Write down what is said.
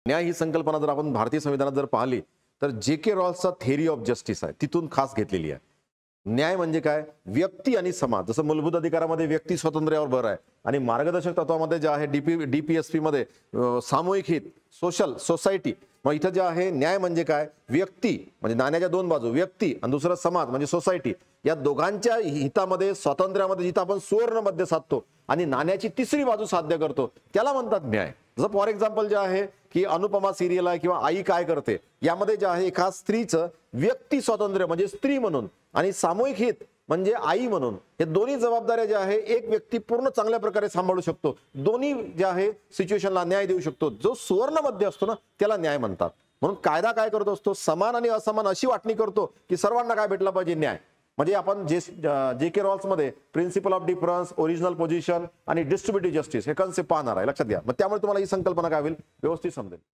न्याय ही संकल्पना जर आपण भारतीय संविधानात जर पाहिली तर जे.के. रॉल्सचा थेअरी ऑफ जस्टिस आहे, तिथून खास घेतलेली आहे. न्याय म्हणजे काय? व्यक्ती आणि समाज. जसं मूलभूत अधिकारामध्ये व्यक्ती स्वातंत्र्यावर भर आहे आणि मार्गदर्शक तत्वामध्ये जे आहे डीपीएसपी मध्ये सामूहिक हित, सोसायटी. मग इथं जे आहे न्याय म्हणजे काय? व्यक्ती म्हणजे नाण्याच्या दोन बाजू, व्यक्ती आणि दुसरा समाज म्हणजे सोसायटी. या दोघांच्या हितामध्ये, स्वातंत्र्यामध्ये जिथं आपण सुवर्ण मध्य साधतो आणि नाण्याची तिसरी बाजू साध्य करतो, त्याला म्हणतात न्याय. जसं फॉर एक्झाम्पल जे आहे की अनुपमा सिरियल आहे किंवा आई काय करते, यामध्ये जे आहे एका स्त्रीचं व्यक्ती स्वातंत्र्य म्हणजे स्त्री म्हणून आणि सामूहिक हित म्हणजे आई म्हणून, हे दोन्ही जबाबदाऱ्या ज्या आहे एक व्यक्ती पूर्ण चांगल्या प्रकारे सांभाळू शकतो. दोन्ही जे आहे सिच्युएशनला न्याय देऊ शकतो. जो सुवर्ण मध्य असतो ना, त्याला न्याय म्हणतात. म्हणून कायदा काय करतो असतो? समान आणि असमान अशी वाटणी करतो की सर्वांना काय भेटला पाहिजे? न्याय. म्हणजे आपण जे.के. रॉल्स मध्ये principle of difference, original position आणि डिस्ट्रीब्युटिव्ह जस्टिस हे कन्सेप्ट पाहणार आहे. लक्षात घ्या. मग त्यामुळे तुम्हाला ही संकल्पना काय होईल? व्यवस्थित समजेल.